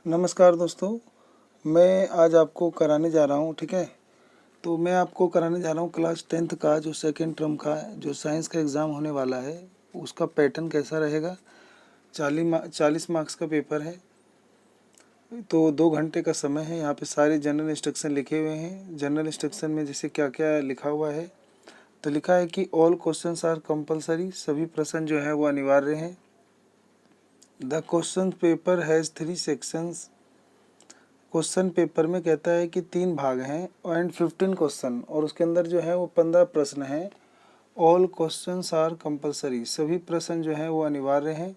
नमस्कार दोस्तों, मैं आज आपको कराने जा रहा हूँ। ठीक है, तो मैं आपको कराने जा रहा हूँ क्लास 10th का जो सेकेंड टर्म का जो साइंस का एग्ज़ाम होने वाला है उसका पैटर्न कैसा रहेगा। 40 मार्क्स का पेपर है, तो 2 घंटे का समय है। यहाँ पे सारे जनरल इंस्ट्रक्शन लिखे हुए हैं। जनरल इंस्ट्रक्शन में जैसे क्या क्या लिखा हुआ है, तो लिखा है कि ऑल क्वेश्चंस आर कंपलसरी, सभी प्रश्न जो है वो अनिवार्य हैं। The question paper has 3 sections, question paper में कहता है कि 3 भाग हैं एंड 15 क्वेश्चन, और उसके अंदर जो है वो 15 प्रश्न हैं। ऑल क्वेश्चंस आर कंपलसरी, सभी प्रश्न जो है वो अनिवार्य हैं।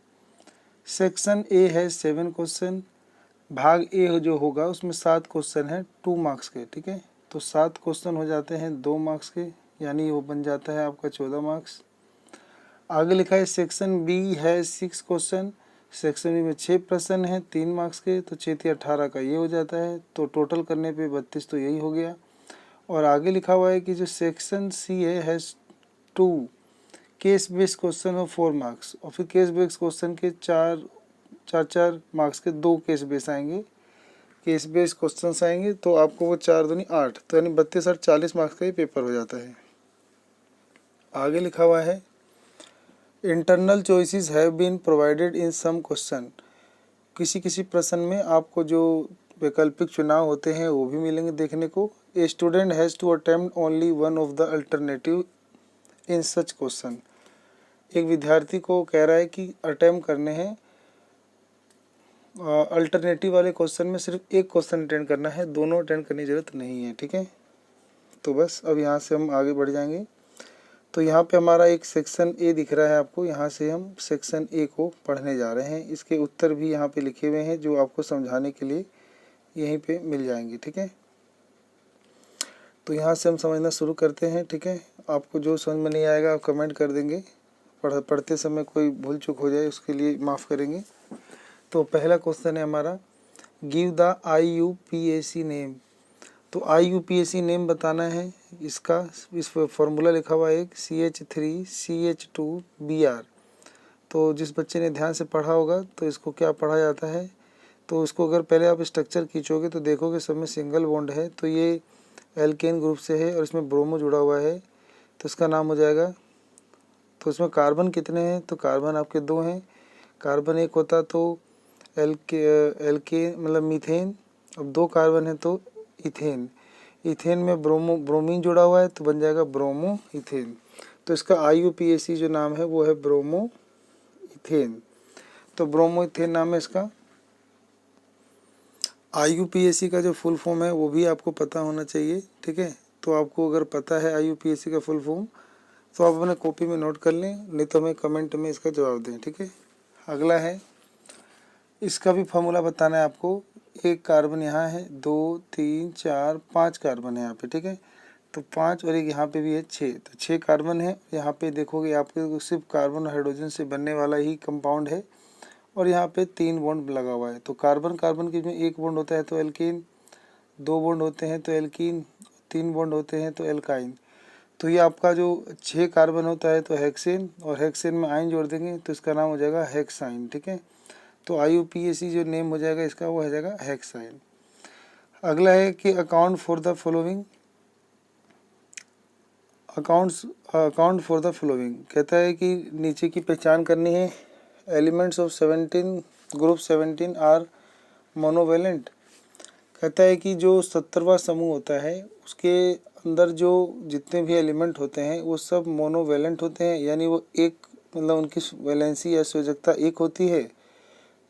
सेक्शन ए है 7 क्वेश्चन, भाग ए जो होगा उसमें 7 क्वेश्चन हैं 2 मार्क्स के। ठीक है, तो 7 क्वेश्चन हो जाते हैं 2 मार्क्स के, यानी वो बन जाता है आपका 14 मार्क्स। आगे लिखा है सेक्शन बी है 6 क्वेश्चन, सेक्शन बी में 6 प्रश्न हैं 3 मार्क्स के, तो 6 × 18 का ये हो जाता है, तो टोटल करने पे 32, तो यही हो गया। और आगे लिखा हुआ है कि जो सेक्शन सी है 2 केस बेस्ड क्वेश्चन और 4 मार्क्स, और फिर केस बेस्ड क्वेश्चन के 4 मार्क्स के 2 केस बेस आएंगे, केस बेस्ड क्वेश्चन आएंगे, तो आपको वो 4 दूनी 8, तो यानी 32 और 40 मार्क्स का ही पेपर हो जाता है। आगे लिखा हुआ है internal choices have been provided in some question, किसी किसी प्रश्न में आपको जो वैकल्पिक चुनाव होते हैं वो भी मिलेंगे देखने को। A student has to attempt only one of the alternative in such question, एक विद्यार्थी को कह रहा है कि अटेम्प्ट करने हैं अल्टरनेटिव वाले क्वेश्चन में सिर्फ एक क्वेश्चन अटेंड करना है, दोनों अटेंड करने की ज़रूरत नहीं है। ठीक है, तो बस अब यहाँ से हम आगे बढ़ जाएंगे। तो यहाँ पे हमारा एक सेक्शन ए दिख रहा है आपको, यहाँ से हम सेक्शन ए को पढ़ने जा रहे हैं। इसके उत्तर भी यहाँ पे लिखे हुए हैं जो आपको समझाने के लिए यहीं पे मिल जाएंगे। ठीक है, तो यहाँ से हम समझना शुरू करते हैं। ठीक है, आपको जो समझ में नहीं आएगा आप कमेंट कर देंगे, पढ़ते समय कोई भूल चूक हो जाए उसके लिए माफ़ करेंगे। तो पहला क्वेश्चन है हमारा, गिव द IUPAC नेम, तो IUPAC नेम बताना है इसका। इस फॉर्मूला लिखा हुआ है CH3CH2Br, तो जिस बच्चे ने ध्यान से पढ़ा होगा तो इसको क्या पढ़ा जाता है, तो इसको अगर पहले आप स्ट्रक्चर खींचोगे तो देखोगे सब में सिंगल बॉन्ड है, तो ये एल्केन ग्रुप से है और इसमें ब्रोमो जुड़ा हुआ है, तो इसका नाम हो जाएगा। तो इसमें कार्बन कितने हैं, तो कार्बन आपके 2 हैं, कार्बन 1 होता तो एल्के मतलब मीथेन, अब 2 कार्बन है तो इथेन, इथेन में ब्रोमीन जुड़ा हुआ है तो बन जाएगा ब्रोमो इथेन, तो इसका IUPAC जो नाम है वो है ब्रोमो इथेन, तो ब्रोमो इथेन नाम है इसका। IUPAC का जो फुल फॉर्म है वो भी आपको पता होना चाहिए। ठीक है, तो आपको अगर पता है IUPAC का फुल फॉर्म तो आप अपने कॉपी में नोट कर लें, नहीं तो हमें कमेंट में इसका जवाब दें। ठीक है, अगला है, इसका भी फार्मूला बताना है आपको। एक कार्बन यहाँ है, 2 3 4 5 कार्बन है यहाँ पे। ठीक है, तो 5 और एक यहाँ पे भी है 6, तो 6 कार्बन है। यहाँ पे देखोगे आपके सिर्फ कार्बन और हाइड्रोजन से बनने वाला ही कंपाउंड है, और यहाँ पे 3 बॉन्ड लगा हुआ है। तो कार्बन कार्बन के में 1 बॉन्ड होता है तो एल्कीन, 2 बॉन्ड होते हैं तो एल्कीन, 3 बॉन्ड होते हैं तो एल्काइन। तो ये आपका जो 6 कार्बन होता है तो हेक्सेन, और हेक्सेन में आयन जोड़ देंगे तो इसका नाम हो जाएगा हेक्साइन। ठीक है, तो IUPAC जो नेम हो जाएगा इसका वो हो जाएगा हेक्साइन। अगला है कि account for the following, account for the following कहता है कि नीचे की पहचान करनी है। Elements of 17 group 17 are monovalent, कहता है कि जो 17वां समूह होता है उसके अंदर जो जितने भी एलिमेंट होते हैं वो सब मोनोवेलेंट होते हैं, यानी वो एक मतलब उनकी वैलेंसी या संयोजकता एक होती है।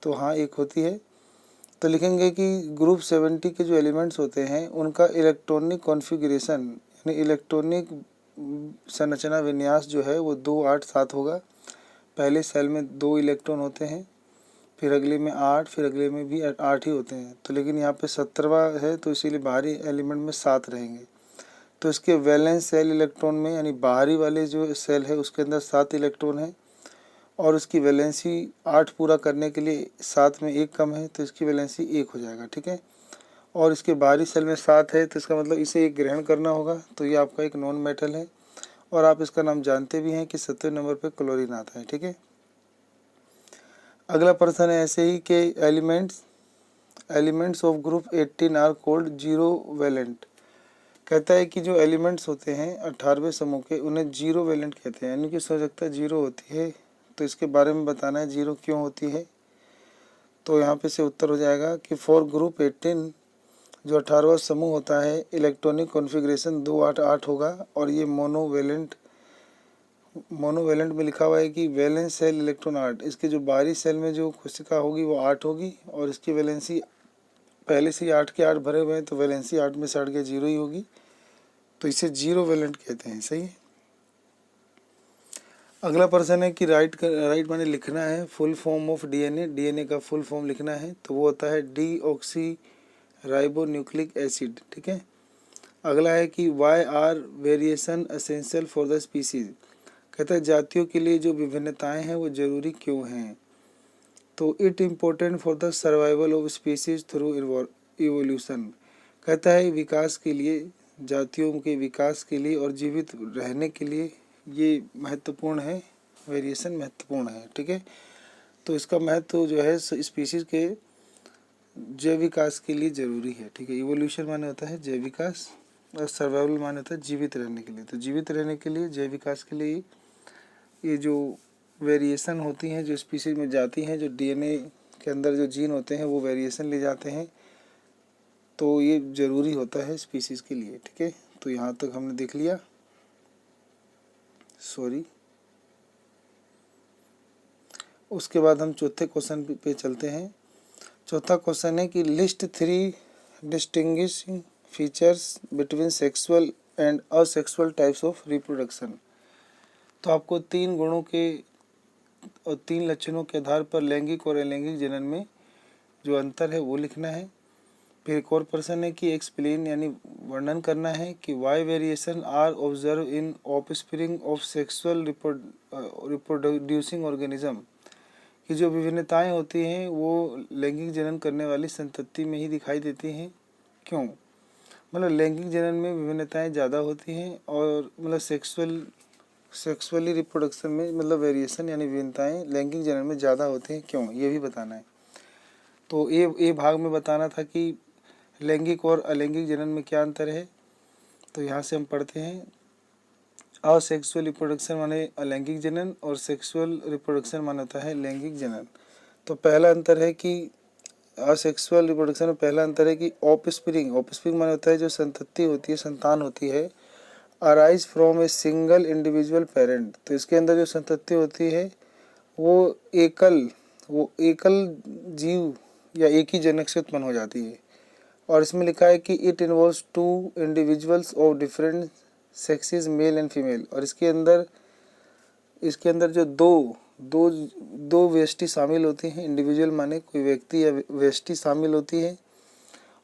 तो हाँ, एक होती है। तो लिखेंगे कि ग्रुप 70 के जो एलिमेंट्स होते हैं उनका इलेक्ट्रॉनिक कॉन्फ़िगरेशन यानी इलेक्ट्रॉनिक संरचना विन्यास जो है वो 2 8 7 होगा। पहले सेल में 2 इलेक्ट्रॉन होते हैं, फिर अगले में 8, फिर अगले में भी 8 ही होते हैं। तो लेकिन यहाँ पे 17वां है तो इसीलिए बाहरी एलिमेंट में 7 रहेंगे। तो इसके वैलेंस सेल इलेक्ट्रॉन में यानी बाहरी वाले जो सेल है उसके अंदर 7 इलेक्ट्रॉन है, और उसकी वैलेंसी 8 पूरा करने के लिए 7 में 1 कम है तो इसकी वैलेंसी 1 हो जाएगा। ठीक है, और इसके बाहरी सेल में 7 है तो इसका मतलब इसे एक ग्रहण करना होगा, तो ये आपका एक नॉन मेटल है, और आप इसका नाम जानते भी हैं कि 7वें नंबर पे क्लोरीन आता है। ठीक है, अगला प्रश्न है ऐसे ही कि elements of group 18 are called zero valent. कहता है कि जो एलिमेंट्स होते हैं 18वें समूह के उन्हें जीरो वैलेंट कहते हैं, यानी कि सोचकता जीरो होती है। तो इसके बारे में बताना है जीरो क्यों होती है। तो यहाँ पे से उत्तर हो जाएगा कि फॉर ग्रुप 18 जो 18वां समूह होता है इलेक्ट्रॉनिक कॉन्फ़िगरेशन 288 होगा और ये मोनोवेलेंट में लिखा हुआ है कि वैलेंस सेल इलेक्ट्रॉन 8, इसके जो बाहरी सेल में जो कोशिका होगी वो 8 होगी और इसकी वैलेंसी पहले से ही 8 के 8 भरे हुए हैं तो वैलेंसी 8 में से 8 के 0 ही होगी, तो इसे जीरो वैलेंट कहते हैं। सही है। अगला प्रश्न है कि राइट माने लिखना है फुल फॉर्म ऑफ डीएनए का फुल फॉर्म लिखना है, तो वो होता है डीऑक्सी राइबोन्यूक्लिक एसिड। ठीक है। अगला है कि why are variation essential for the species. कहता है जातियों के लिए जो विभिन्नताएं हैं वो जरूरी क्यों हैं। तो it important for the survival of species through evolution. कहता है विकास के लिए, जातियों के विकास के लिए और जीवित रहने के लिए ये महत्वपूर्ण है, वेरिएशन महत्वपूर्ण है। ठीक है। तो इसका महत्व जो है स्पीसीज के जैव विकास के लिए जरूरी है। ठीक है। इवोल्यूशन माने होता है जैव विकास और सर्वाइवल माने होता है जीवित रहने के लिए। तो जीवित रहने के लिए, जैव विकास के लिए ये जो वेरिएशन होती हैं, जो स्पीसीज में जाती हैं, जो डीएनए के अंदर जो जीन होते हैं वो वेरिएशन ले जाते हैं, तो ये ज़रूरी होता है स्पीसीज के लिए। ठीक है। तो यहाँ तक हमने देख लिया। उसके बाद हम चौथे क्वेश्चन पे चलते हैं। चौथा क्वेश्चन है कि list 3 distinguishing features between sexual and asexual types of reproduction. तो आपको 3 गुणों के और 3 लक्षणों के आधार पर लैंगिक और अलैंगिक जनन में जो अंतर है वो लिखना है। फिर एक और प्रश्न है कि एक्सप्लेन यानी वर्णन करना है कि why variation are observe in offspring of sexual reproducing organism, कि जो विभिन्नताएं होती हैं वो लैंगिक जनन करने वाली संतति में ही दिखाई देती हैं, क्यों। मतलब लैंगिक जनन में विभिन्नताएं ज़्यादा होती हैं और मतलब सेक्सुअली रिप्रोडक्शन में मतलब वेरिएशन यानी विभिन्नताएं लैंगिक जनन में ज़्यादा होती हैं, क्यों, ये भी बताना है। तो ये भाग में बताना था कि लैंगिक और अलैंगिक जनन में क्या अंतर है। तो यहाँ से हम पढ़ते हैं असेक्सुअल रिप्रोडक्शन माने अलैंगिक जनन और सेक्सुअल रिप्रोडक्शन माने होता है लैंगिक जनन। तो पहला अंतर है कि असेक्सुअल रिप्रोडक्शन में पहला अंतर है कि ऑफस्प्रिंग माने होता है जो संतति होती है, संतान होती है, arise from a single individual parent. तो इसके अंदर जो संतति होती है वो एकल जीव या एक ही जनक से उत्पन्न हो जाती है। और इसमें लिखा है कि it involves 2 individuals of different sexes male and female. और इसके अंदर जो दो व्यष्टि शामिल होती हैं, इंडिविजुअल माने कोई व्यक्ति या व्यष्टि शामिल होती है,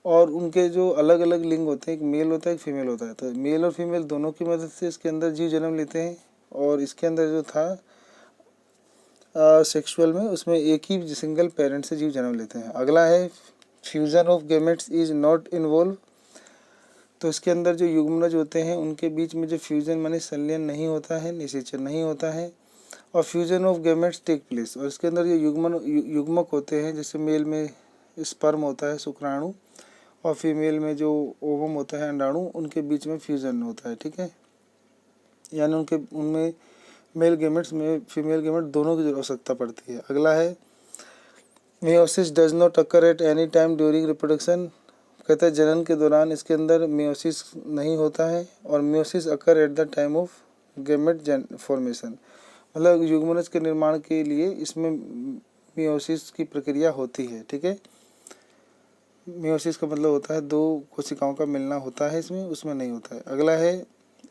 और उनके जो अलग अलग लिंग होते हैं, एक मेल होता है एक फीमेल होता है। तो मेल और फीमेल दोनों की मदद से इसके अंदर जीव जन्म लेते हैं। और इसके अंदर जो था सेक्सुअल में उसमें एक ही सिंगल पेरेंट से जीव जन्म लेते हैं। अगला है fusion of gametes is not involve. तो इसके अंदर जो युग्मनज होते हैं उनके बीच में जो फ्यूजन माने संलयन नहीं होता है, निषेचन नहीं होता है। और fusion of gametes take place. और इसके अंदर जो युग्मक होते हैं, जैसे मेल में स्पर्म होता है शुक्राणु और फीमेल में जो ओवम होता है अंडाणु, उनके बीच में फ्यूजन होता है। ठीक है। यानी उनमें मेल गैमेट्स में फीमेल गैमेट दोनों की आवश्यकता पड़ती है। अगला है meiosis does not occur at any time during reproduction. कहता है जनन के दौरान इसके अंदर मियोसिस नहीं होता है और meiosis occur at the time of gamete formation. मतलब युग्मनज के निर्माण के लिए इसमें मियोसिस की प्रक्रिया होती है। ठीक है। मियोसिस का मतलब होता है 2 कोशिकाओं का मिलना होता है, इसमें उसमें नहीं होता है। अगला है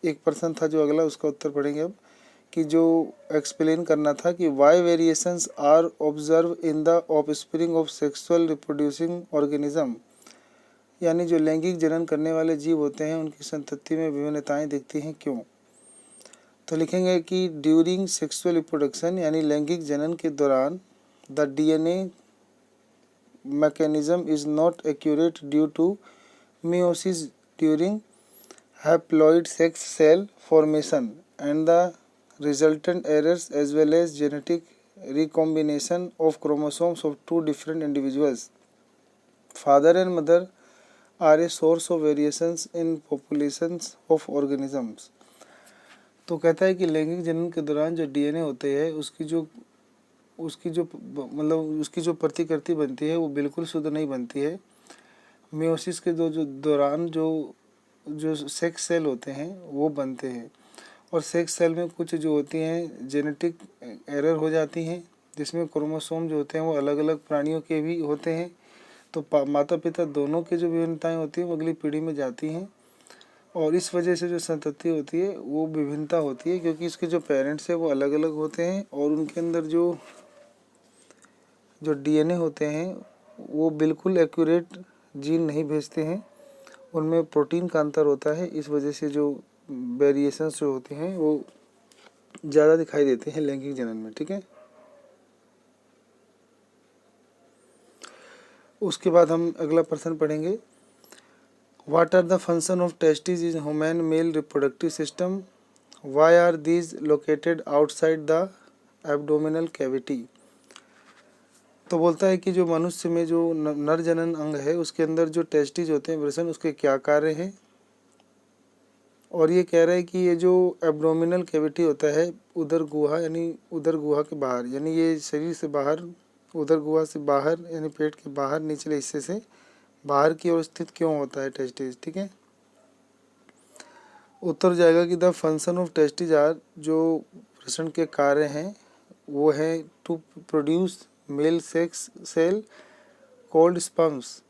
एक प्रश्न था जो अगला, उसका उत्तर पढ़ेंगे अब, कि जो एक्सप्लेन करना था कि why variations are observe in the offspring of sexual reproducing organism. यानी जो लैंगिक जनन करने वाले जीव होते हैं उनकी संतति में विभिन्नताएं दिखती हैं, क्यों। तो लिखेंगे कि ड्यूरिंग सेक्सुअल रिप्रोडक्शन यानी लैंगिक जनन के दौरान the DNA mechanism is not accurate due to meiosis during haploid sex cell formation and the resultant errors as well as genetic recombination of chromosomes of 2 different individuals। Father and mother are a source of variations in populations of organisms. तो कहता है कि लैंगिक जनन के दौरान जो DNA होते हैं उसकी जो प्रतिकृति बनती है वो बिल्कुल शुद्ध नहीं बनती है। मियोसिस के जो दौरान जो जो सेक्स सेल होते हैं वो बनते हैं, और सेक्स सेल में कुछ जो होती हैं जेनेटिक एरर हो जाती हैं, जिसमें क्रोमोसोम जो होते हैं वो अलग अलग प्राणियों के भी होते हैं। तो माता पिता दोनों की जो विभिन्नताएं होती हैं वो अगली पीढ़ी में जाती हैं, और इस वजह से जो संतति होती है वो विभिन्नता होती है, क्योंकि इसके जो पेरेंट्स हैं वो अलग अलग होते हैं और उनके अंदर जो जो डीएनए होते हैं वो बिल्कुल एक्यूरेट जीन नहीं भेजते हैं, उनमें प्रोटीन का अंतर होता है। इस वजह से जो वेरिएशंस जो होते हैं वो ज़्यादा दिखाई देते हैं लैंगिक जनन में। ठीक है, उसके बाद हम अगला प्रश्न पढ़ेंगे। What are the function of testis in human male reproductive system, why are these located outside the abdominal cavity. तो बोलता है कि जो मनुष्य में जो नर जनन अंग है उसके अंदर जो टेस्टिस होते हैं वृषण, उसके क्या कार्य हैं। और ये कह रहा है कि ये जो एब्डोमिनल कैविटी होता है उदर गुहा, यानी उदर गुहा के बाहर, यानी ये शरीर से बाहर, उदर गुहा से बाहर यानी पेट के बाहर निचले हिस्से से बाहर की ओर स्थित क्यों होता है टेस्टिस। ठीक है, उत्तर जाएगा कि the function of testis are, जो वृषण के कार्य हैं वो है to produce male sex cell called sperms,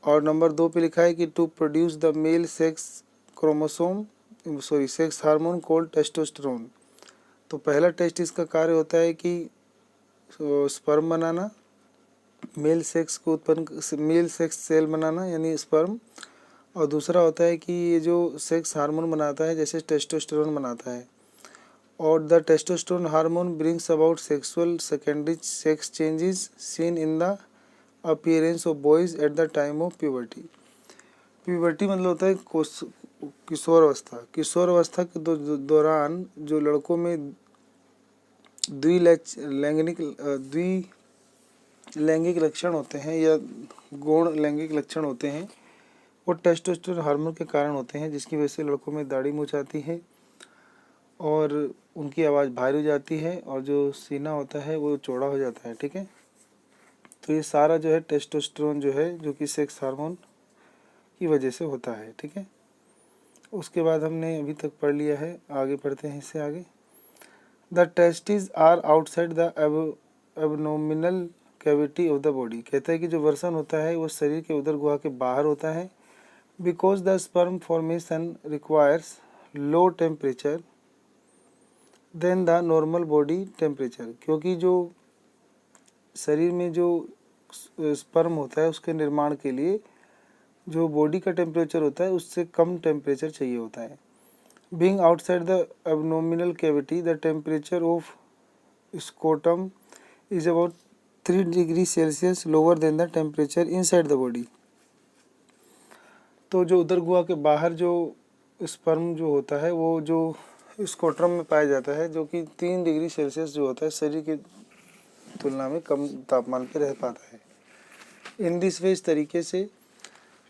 और नंबर 2 पे लिखा है कि to produce the male sex sex hormone called testosterone. तो पहला टेस्टिस का कार्य होता है कि स्पर्म बनाना, मेल सेक्स सेल बनाना यानी स्पर्म, और दूसरा होता है कि ये जो सेक्स हार्मोन बनाता है जैसे टेस्टोस्टेरोन बनाता है। और the testosterone hormone brings about sexual secondary sex changes seen in the appearance of boys at the time of puberty. Puberty मतलब होता है किशोर अवस्था। किशोर अवस्था के दौरान जो लड़कों में द्विलैंगिक लक्षण होते हैं या गौण लैंगिक लक्षण होते हैं वो टेस्टोस्टेरोन हार्मोन के कारण होते हैं, जिसकी वजह से लड़कों में दाढ़ी मूंछ आती है और उनकी आवाज़ भारी हो जाती है और जो सीना होता है वो चौड़ा हो जाता है। ठीक है, तो ये सारा जो है टेस्टोस्टेरोन जो है जो कि सेक्स हार्मोन की वजह से होता है। ठीक है, उसके बाद हमने अभी तक पढ़ लिया है, आगे पढ़ते हैं इससे आगे। The testis are outside the abdominal cavity of the body. कहता है कि जो वृषण होता है वो शरीर के उदर गुहा के बाहर होता है। Because the sperm formation requires low temperature than the normal body temperature, क्योंकि जो शरीर में जो स्पर्म होता है उसके निर्माण के लिए जो बॉडी का टेम्परेचर होता है उससे कम टेम्परेचर चाहिए होता है। Being outside the abdominal cavity the temperature of scrotum is about 3 degree Celsius lower than the temperature inside the body. तो जो उदर गुहा के बाहर जो स्पर्म जो होता है वो जो स्कोट्रम में पाया जाता है, जो कि 3 डिग्री सेल्सियस जो होता है शरीर की तुलना में कम तापमान पर रह पाता है। इन दिस वे, इस तरीके से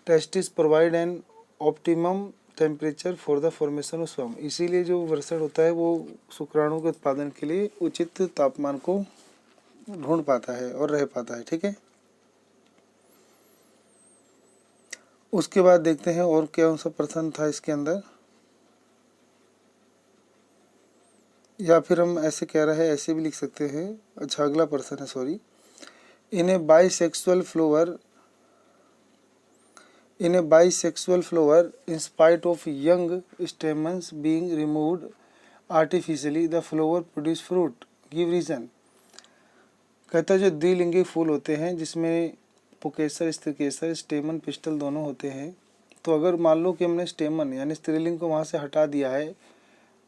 testis provide an optimum temperature for the formation of sperm. इसीलिए जो वृषण होता है वो शुक्राणु के उत्पादन के लिए उचित तापमान को ढूंढ पाता है और रह पाता है। ठीक है, उसके बाद देखते हैं और क्या सा प्रश्न था इसके अंदर, या फिर हम ऐसे कह रहे हैं ऐसे भी लिख सकते हैं। अच्छा, अगला प्रश्न है, sorry. In A bisexual flower in spite of young stamens being removed artificially the flower produce fruit, give reason। कहता है जो द्विलिंगी फूल होते हैं जिसमें पुकेसर स्त्रीकेसर स्टेमन पिस्टल दोनों होते हैं, तो अगर मान लो कि हमने स्टेमन यानी स्त्रीलिंग को वहाँ से हटा दिया है,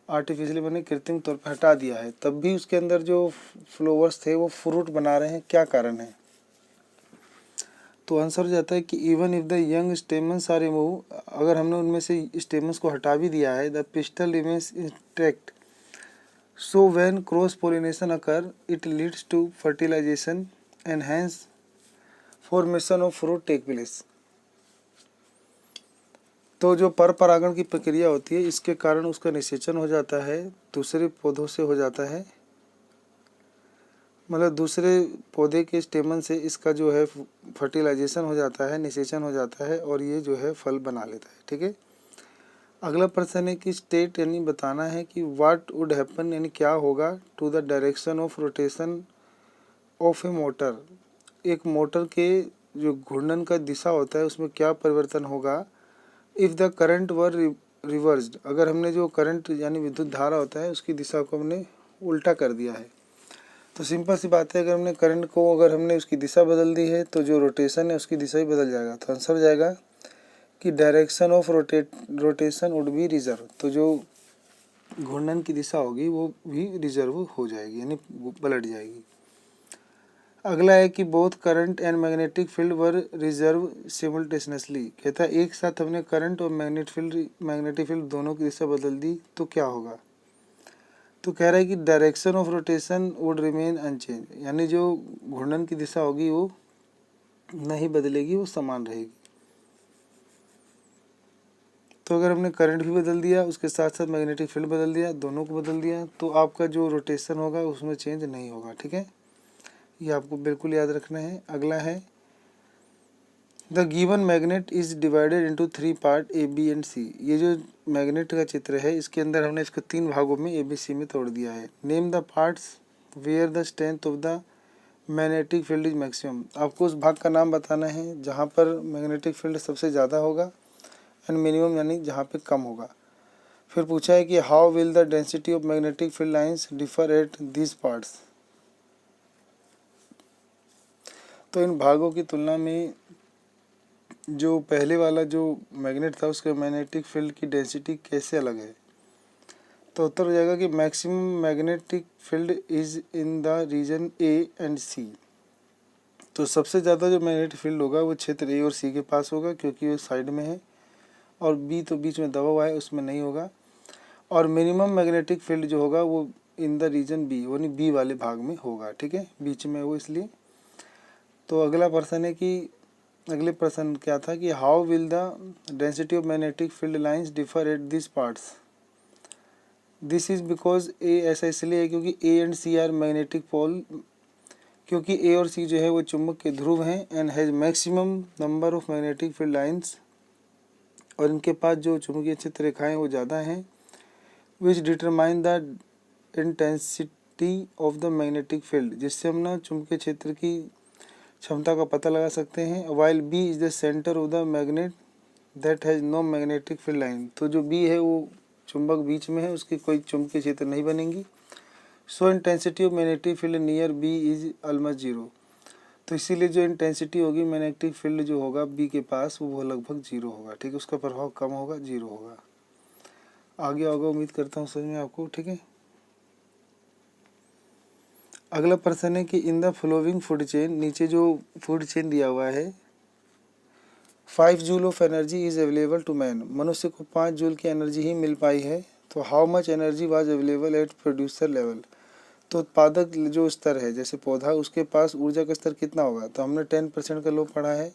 आर्टिफिशियली मैंने कृत्रिम तौर पर हटा दिया है, तब भी उसके अंदर जो फ्लावर्स थे वो फ्रूट बना रहे हैं, क्या कारण है। तो आंसर हो जाता है कि even if the young stamens are remove, अगर हमने उनमें से स्टेमन्स को हटा भी दिया है, the pistil remains intact, so when cross pollination occur it leads to fertilization and hence formation of fruit take place. तो जो पर परागण की प्रक्रिया होती है, इसके कारण उसका निषेचन हो जाता है, दूसरे पौधों से हो जाता है, मतलब दूसरे पौधे के स्टेमन से इसका जो है फर्टिलाइजेशन हो जाता है, निषेचन हो जाता है, और ये जो है फल बना लेता है। ठीक है। अगला प्रश्न है कि स्टेट यानी बताना है कि व्हाट वुड हैपन यानी क्या होगा to the direction of rotation of a motor. एक मोटर के जो घूर्णन का दिशा होता है उसमें क्या परिवर्तन होगा if the current were reversed. अगर हमने जो करंट यानी विद्युत धारा होता है उसकी दिशा को हमने उल्टा कर दिया है। तो सिंपल सी बात है, अगर हमने करंट को अगर हमने उसकी दिशा बदल दी है तो जो रोटेशन है उसकी दिशा ही बदल जाएगा। तो आंसर हो जाएगा कि direction of rotation would be reserve. तो जो घूर्णन की दिशा होगी वो भी रिजर्व हो जाएगी यानी पलट जाएगी। अगला है कि both current and magnetic field were reserve simultaneously. कहता है एक साथ हमने करंट और मैग्नेटिक फील्ड दोनों की दिशा बदल दी तो क्या होगा। तो कह रहा है कि direction of rotation would remain unchange, यानी जो घूर्णन की दिशा होगी वो नहीं बदलेगी, वो समान रहेगी। तो अगर हमने करंट भी बदल दिया उसके साथ साथ मैग्नेटिक फील्ड बदल दिया, दोनों को बदल दिया, तो आपका जो रोटेशन होगा उसमें चेंज नहीं होगा। ठीक है, ये आपको बिल्कुल याद रखना है। अगला है the given magnet is divided into 3 part A B and C. ये जो मैग्नेट का चित्र है इसके अंदर हमने इसको 3 भागों में ए बी सी में तोड़ दिया है। Name the parts where the strength of the magnetic field is maximum. आपको उस भाग का नाम बताना है जहाँ पर मैग्नेटिक फील्ड सबसे ज़्यादा होगा, एंड मिनिमम यानी जहाँ पे कम होगा। फिर पूछा है कि how will the density of magnetic field lines differ at this parts. तो इन भागों की तुलना में जो पहले वाला जो मैग्नेट था उसके मैग्नेटिक फील्ड की डेंसिटी कैसे अलग है। तो उत्तर हो जाएगा कि maximum magnetic field is in the region A and C. तो सबसे ज़्यादा जो मैग्नेटिक फील्ड होगा वो क्षेत्र ए और सी के पास होगा क्योंकि वो साइड में है, और बी तो बीच में दबा हुआ है उसमें नहीं होगा। और मिनिमम मैग्नेटिक फील्ड जो होगा वो इन द रीजन बी यानी बी वाले भाग में होगा। ठीक है, बीच में वो इसलिए। तो अगला प्रश्न है कि अगले प्रश्न क्या था कि how will the density of magnetic field lines differ at this parts. This is because A, ऐसा इसलिए है क्योंकि A and C are magnetic pole, क्योंकि ए और सी जो है वो चुंबक के ध्रुव हैं, and has maximum number of magnetic field lines, और इनके पास जो चुंबकीय क्षेत्र रेखाएं वो ज़्यादा हैं, विच determine the intensity of the magnetic field, जिससे हम ना चुंबकीय क्षेत्र की क्षमता का पता लगा सकते हैं। While B is the centre of the magnet that has no magnetic field line. तो जो बी है वो चुंबक बीच में है, उसकी कोई चुंबकीय क्षेत्र नहीं बनेगी। So intensity of magnetic field near B is almost zero. तो इसीलिए जो इंटेंसिटी होगी मैग्नेटिक फील्ड जो होगा बी के पास वो लगभग जीरो होगा। ठीक है, उसका प्रभाव कम होगा, जीरो होगा। आगे होगा, उम्मीद करता हूँ समझ में आपको। ठीक है, अगला प्रश्न है कि in the flowing food chain, नीचे जो फूड चेन दिया हुआ है, 5 joule of energy is available to man. मनुष्य को 5 जूल की एनर्जी ही मिल पाई है। तो how much energy was available at producer level. तो उत्पादक जो स्तर है जैसे पौधा, उसके पास ऊर्जा का स्तर कितना होगा। तो हमने 10% का लो पढ़ा है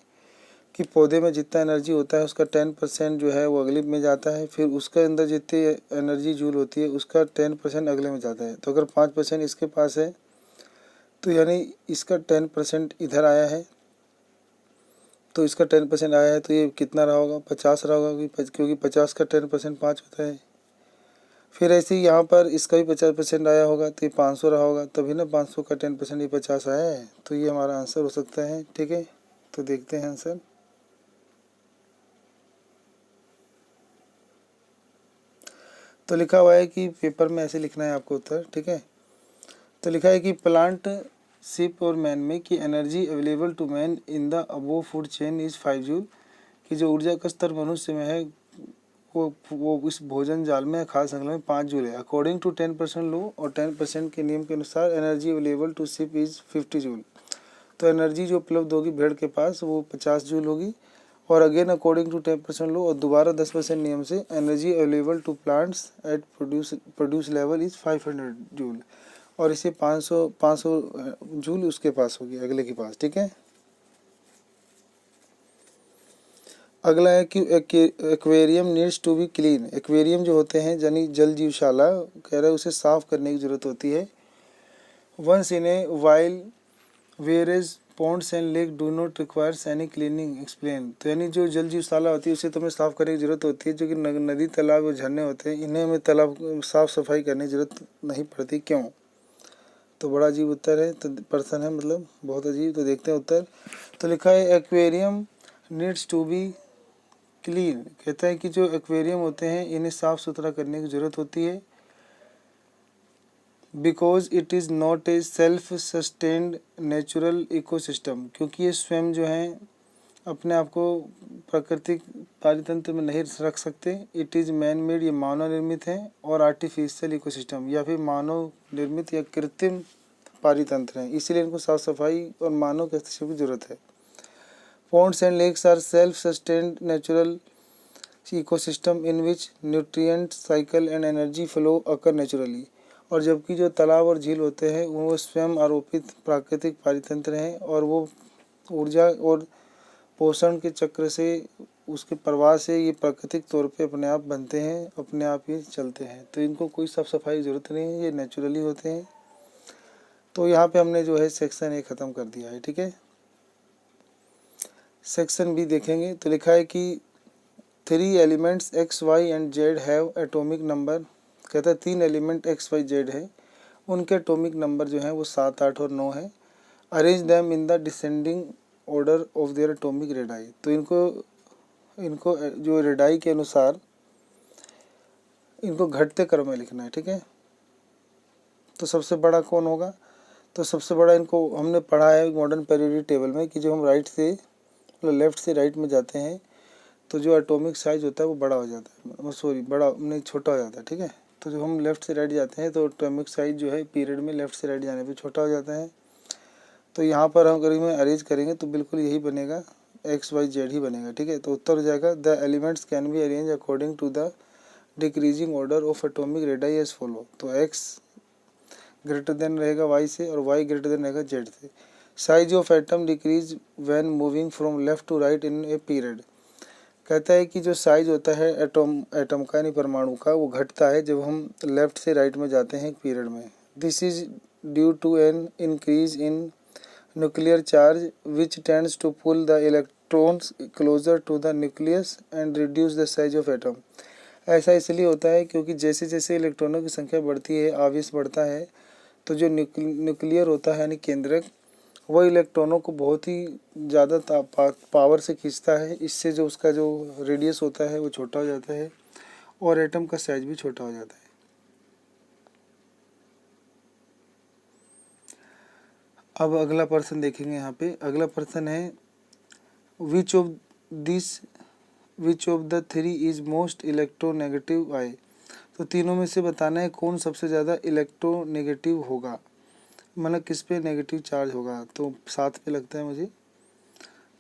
कि पौधे में जितना एनर्जी होता है उसका 10% जो है वो अगले में जाता है, फिर उसके अंदर जितनी एनर्जी जूल होती है उसका 10% अगले में जाता है। तो अगर 5% इसके पास है तो यानी इसका 10% इधर आया है, तो इसका 10% आया है, तो ये कितना रहा होगा, 50 रहा होगा, क्योंकि 50 का 10% 5 होता है। फिर ऐसे ही यहाँ पर इसका भी 50% आया होगा तो ये 500 रहा होगा, तभी ना 500 का 10% ये 50 आया है। तो ये हमारा आंसर हो सकता है। ठीक है, तो देखते हैं आंसर। तो लिखा हुआ है कि पेपर में ऐसे लिखना है आपको उत्तर। ठीक है, तो लिखा है कि प्लांट शिप और मैन में कि energy available to man in the above food chain is 5 joule, कि जो ऊर्जा का स्तर मनुष्य में है वो इस भोजन जाल में खाद्य श्रृंखला में 5 जूल है। अकॉर्डिंग टू 10% लो और 10% के नियम के अनुसार energy available to sheep is 50 joule. तो एनर्जी जो उपलब्ध होगी भेड़ के पास वो 50 जूल होगी। और अगेन अकॉर्डिंग टू 10% लो और दोबारा 10% नियम से energy available to plants at produce level is 500 joule, और इसे 500 जूल उसके पास होगी अगले के पास। ठीक है, अगला है कि aquarium needs to be clean. Aquarium जो होते हैं यानी जल जीवशाला, कह रहे हैं उसे साफ करने की ज़रूरत होती है। Once in a while where is ponds and lake do not requires any cleaning explain. तो यानी जो जल जीवशाला होती है उसे तो हमें साफ़ करने की ज़रूरत होती है, जो कि नदी तालाब और झरने होते हैं इन्हें हमें तालाब साफ़ सफाई करने की ज़रूरत नहीं पड़ती, क्यों? तो बड़ा अजीब उत्तर है, तो पर्सन है मतलब बहुत अजीब। तो देखते हैं उत्तर। तो लिखा है aquarium needs to be clean. कहता है कि जो एक्वेरियम होते हैं इन्हें साफ़ सुथरा करने की ज़रूरत होती है। Because it is not a self sustained natural ecosystem, क्योंकि ये स्वयं जो है अपने आप को प्राकृतिक पारितंत्र में नहीं रख सकते। इट इज़ मैन मेड, ये मानव निर्मित है, और आर्टिफिशियल इकोसिस्टम या फिर मानव निर्मित या कृत्रिम पारितंत्र हैं, इसीलिए इनको साफ सफाई और मानव के हस्तक्षेप की जरूरत है। Ponds and lakes are self sustained natural ecosystem in which nutrient cycle and energy flow occur naturally. और जबकि जो तालाब और झील होते हैं वो स्वयं आरोपित प्राकृतिक पारितंत्र हैं, और वो ऊर्जा और पोषण के चक्र से, उसके प्रवाह से ये प्राकृतिक तौर पे अपने आप बनते हैं, अपने आप ही चलते हैं। तो इनको कोई साफ सफाई की ज़रूरत नहीं है, ये नेचुरली होते हैं। तो यहाँ पे हमने जो है सेक्शन ए ख़त्म कर दिया है, ठीक है। सेक्शन बी देखेंगे। तो लिखा है कि 3 elements X Y and Z have atomic number. कहता है 3 एलिमेंट एक्स वाई जेड है, उनके एटॉमिक नंबर जो है वो 7, 8 और 9 है। Arrange them in the descending order of their atomic radii. तो इनको जो रेडाई के अनुसार इनको घटते क्रम में लिखना है, ठीक है। तो सबसे बड़ा कौन होगा? तो सबसे बड़ा इनको हमने पढ़ा है मॉडर्न पीरियोडिक टेबल में कि जो हम राइट से मतलब लेफ़्ट से राइट में जाते हैं तो जो एटॉमिक साइज होता है वो बड़ा हो जाता है, सॉरी बड़ा नहीं छोटा हो जाता है, ठीक है। तो जो हम लेफ़्ट से राइट जाते हैं तो एटॉमिक साइज जो है पीरियड में लेफ़्ट से राइट जाने पे छोटा हो जाता है। तो यहाँ पर हम अगर अरेंज करेंगे तो बिल्कुल यही बनेगा, एक्स वाई जेड ही बनेगा, ठीक है। तो उत्तर हो जाएगा the elements can be arrange according to the decreasing order of atomic radii as follow. तो एक्स ग्रेटर देन रहेगा वाई से और वाई ग्रेटर देन रहेगा जेड से। Size of atom decrease when moving from left to right in a period. कहता है कि जो साइज होता है एटम का यानी परमाणु का वो घटता है जब हम लेफ्ट से राइट में जाते हैं एक पीरियड में। This is due to an increase in nuclear charge which tends to pull the electrons closer to the nucleus and reduce the size of atom. ऐसा इसलिए होता है क्योंकि जैसे जैसे इलेक्ट्रॉनों की संख्या बढ़ती है, आवेश बढ़ता है, तो जो न्यूक्लियर होता है यानी केंद्रक, वो इलेक्ट्रॉनों को बहुत ही ज़्यादा पावर से खींचता है। इससे जो उसका जो रेडियस होता है वो छोटा हो जाता है और एटम का साइज भी छोटा हो जाता है। अब अगला प्रश्न देखेंगे। यहाँ पे अगला प्रश्न है which of the 3 is most electronegative I. तो तीनों में से बताना है कौन सबसे ज़्यादा इलेक्ट्रोनेगेटिव होगा, मतलब किस पे नेगेटिव चार्ज होगा। तो 7 पे लगता है मुझे।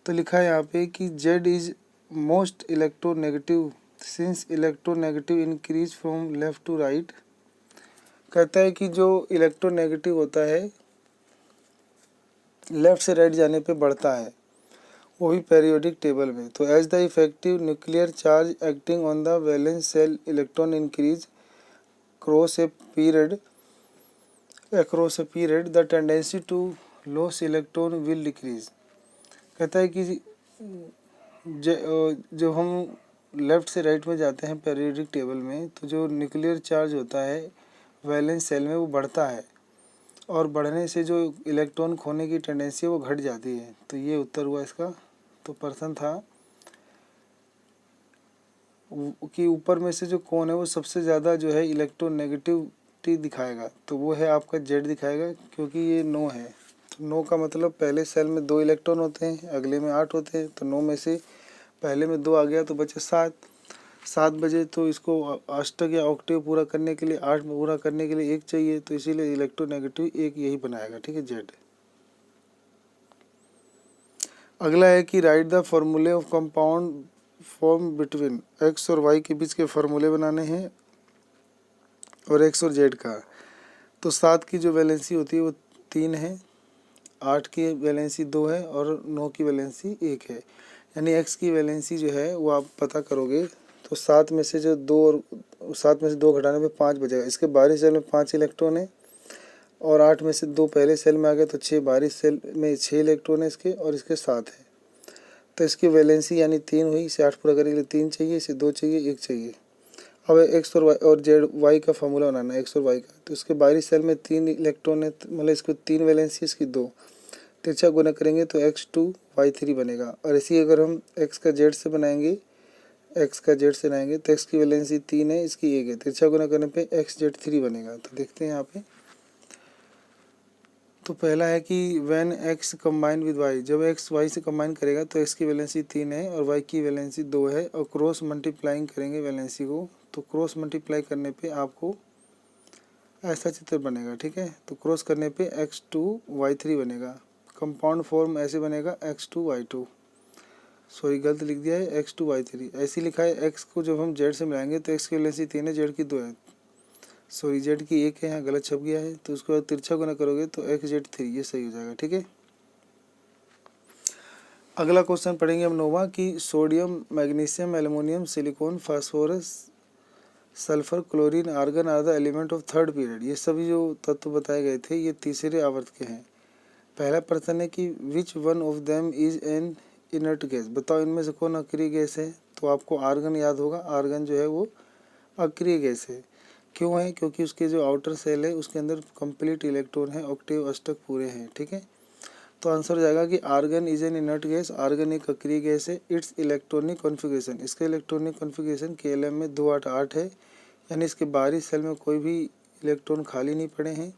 तो लिखा है यहाँ पे कि Z is most electronegative since electronegative increase from left to right. कहता है कि जो इलेक्ट्रोनेगेटिव होता है लेफ्ट से राइट जाने पे बढ़ता है, वो भी पेरियोडिक टेबल में। तो as the effective nuclear charge acting on the valence shell electron increase cross a period the tendency to lose electron will decrease. कहता है कि जब हम लेफ़्ट से राइट में जाते हैं पीरियोडिक टेबल में तो जो न्यूक्लियर चार्ज होता है वैलेंस सेल में वो बढ़ता है, और बढ़ने से जो इलेक्ट्रॉन खोने की टेंडेंसी है वो घट जाती है। तो ये उत्तर हुआ इसका। तो प्रश्न था कि ऊपर में से जो कौन है वो सबसे ज़्यादा जो है इलेक्ट्रोनेगेटिविटी दिखाएगा, तो वो है आपका जेड दिखाएगा, क्योंकि ये 9 है। तो 9 का मतलब पहले सेल में 2 इलेक्ट्रॉन होते हैं, अगले में 8 होते हैं। तो 9 में से पहले में 2 आ गया तो बचे 7 बजे। तो इसको अष्टक या ऑक्टेव पूरा करने के लिए 8 पूरा करने के लिए 1 चाहिए, तो इसीलिए इलेक्ट्रोनेगेटिव 1 यही बनाएगा, ठीक है, जेड। अगला है कि राइट द फॉर्मूले of compound form between x और वाई के बीच के फार्मूले बनाने हैं और एक्स और जेड का। तो 7 की जो वैलेंसी होती है वो 3 है, 8 की वैलेंसी 2 है और 9 की वैलेंसी 1 है। यानी एक्स की वैलेंसी जो है वो आप पता करोगे तो 7 में से जो 2 और 7 में से 2 घटाने पे 5 बचेगा। इसके बाहरी सेल में 5 इलेक्ट्रॉन है और 8 में से 2 पहले सेल में आ गए तो 6 बाहरी सेल में 6 इलेक्ट्रॉन है इसके और इसके 7 है। तो इसकी वैलेंसी यानी 3 हुई। इसे 8 पूरा करने के लिए 3 चाहिए, इसे 2 चाहिए, 1 चाहिए। अब एक्स और वाई और जेड वाई का फार्मूला बनाना है, एक्स और वाई का। तो इसके बाहरी सेल में 3 इलेक्ट्रॉन है, मतलब इसको 3 वैलेंसी, इसकी 2। तिरछा गुना करेंगे तो x2y3 बनेगा। और इसी अगर हम x का जेड से बनाएंगे, x का जेड से बनाएंगे तो x की वैलेंसी 3 है, इसकी 1 है। तिरछा गुना करने पे xz3 बनेगा। तो देखते हैं यहाँ पे। तो पहला है कि when x combine with y, जब x y से कंबाइन करेगा तो x की वैलेंसी 3 है और y की वैलेंसी 2 है। और क्रॉस मल्टीप्लाइंग करेंगे वैलेंसी को, तो क्रॉस मल्टीप्लाई करने पे आपको ऐसा चित्र बनेगा, ठीक है। तो क्रॉस करने पे x2y3 बनेगा। कंपाउंड फॉर्म ऐसे बनेगा x2y2, सॉरी गलत लिख दिया है, x2y3 ऐसे लिखा है। x को जब हम z से मिलाएंगे तो x की वैलेंसी 3 है, z की 2 है, सॉरी z की 1 है, यहाँ गलत छप गया है। तो उसके बाद तिरछा गुना करोगे तो xz3, ये सही हो जाएगा, ठीक है। अगला क्वेश्चन पढ़ेंगे हम 9वां कि sodium, magnesium, aluminium, silicon, phosphorus, sulphur, chlorine, argon are the element of third period. ये सभी जो तत्व बताए गए थे ये तीसरे आवर्त के हैं। पहला प्रश्न है कि which one of them is an inert gas, बताओ इनमें से कौन अक्रिय गैस है। तो आपको आर्गन याद होगा, आर्गन जो है वो अक्रिय गैस है। क्यों है? क्योंकि उसके जो आउटर सेल है उसके अंदर कंप्लीट इलेक्ट्रॉन है, ऑक्टेव अष्टक पूरे हैं, ठीक है। तो आंसर हो जाएगा कि argon is an inert gas, argon एक अक्रिय गैस है। इट्स इलेक्ट्रॉनिक कॉन्फ़िगरेशन, इसका इलेक्ट्रॉनिक कॉन्फ़िगरेशन KLM में 288 है, यानी इसके बाहरी सेल में कोई भी इलेक्ट्रॉन खाली नहीं पड़े हैं।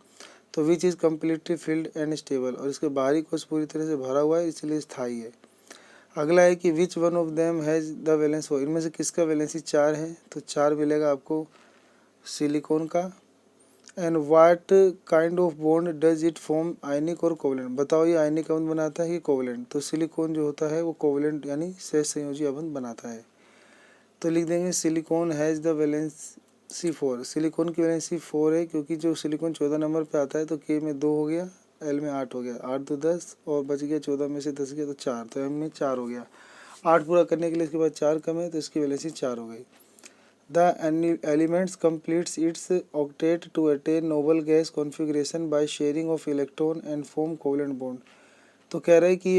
तो which is completely filled and stable, और इसके बाहरी कोश पूरी तरह से भरा हुआ है, इसलिए स्थायी है। अगला है कि which one of them has the valence 4, इनमें से किसका वैलेंसी 4 है। तो 4 मिलेगा आपको सिलिकॉन का। And what kind of bond does it form, ionic और कोवलेंट, बताओ ये आयनिक अबंध बनाता है कि कोवलेंट। तो सिलिकॉन जो होता है वो कोवलेंट यानी सहज संयोजी अबंध बनाता है। तो लिख देंगे silicon has the valency 4, silicon की वैलेंसी 4 है, क्योंकि जो सिलिकॉन 14 नंबर पे आता है तो K में 2 हो गया, L में 8 हो गया, 8 तो 10 और बच गया 14 में से 10 गया तो 4, तो M में 4 हो गया। 8 पूरा करने के लिए इसके बाद 4 कम है तो इसकी वैलेंसी 4 हो गई। The elements completes its octet to attain noble gas configuration by sharing of electron and form covalent bond। तो कह रहा है कि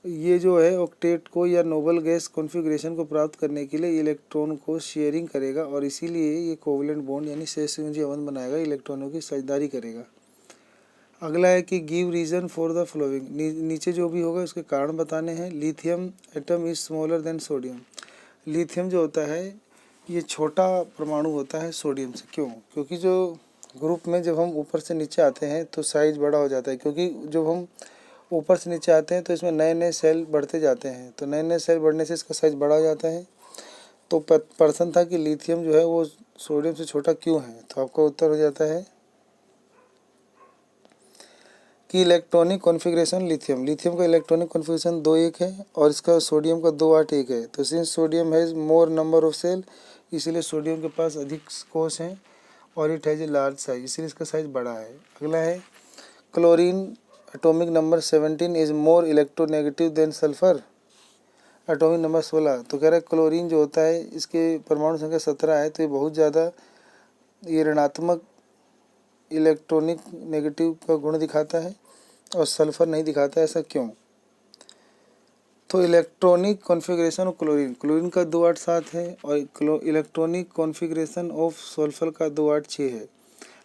ये जो है ऑक्टेट को या नोबल गैस कॉन्फ़िगरेशन को प्राप्त करने के लिए इलेक्ट्रॉन को शेयरिंग करेगा और इसीलिए ये कोवलेंट बॉन्ड यानी सहसंयोजी अबंध बनाएगा, इलेक्ट्रॉनों की साझेदारी करेगा। अगला है कि give reason for the flowing, नीचे जो भी होगा उसके कारण बताने हैं। Lithium atom is smaller than sodium, lithium जो होता है ये छोटा परमाणु होता है सोडियम से। क्यों? क्योंकि जो ग्रुप में जब हम ऊपर से नीचे आते हैं तो साइज़ बड़ा हो जाता है, क्योंकि जब हम ऊपर से नीचे आते हैं तो इसमें नए नए सेल बढ़ते जाते हैं, तो नए नए सेल बढ़ने से इसका साइज़ बड़ा हो जाता है। तो प्रश्न था कि लिथियम जो है वो सोडियम से छोटा क्यों है। तो आपका उत्तर हो जाता है कि इलेक्ट्रॉनिक कॉन्फ़िगरेशन लिथियम, लिथियम का इलेक्ट्रॉनिक कॉन्फ़िगरेशन 2-1 है और इसका सोडियम का 2-8-1 है। तो since sodium has more number of shell, इसीलिए सोडियम के पास अधिक कोश हैं और it has a large size, इसीलिए इसका साइज़ बड़ा है। अगला है chlorine atomic number 17 is more electronegative than sulphur, atomic number 16। तो कह रहा है क्लोरीन जो होता है इसके परमाणु संख्या 17 है, तो ये बहुत ज़्यादा ये ऋणात्मक इलेक्ट्रॉनिक नेगेटिव का गुण दिखाता है और सल्फर नहीं दिखाता है, ऐसा क्यों। तो electronic configuration of chlorine, chlorine का 287 है और इलेक्ट्रॉनिक कॉन्फ़िगरेशन ऑफ सल्फर का 286 है।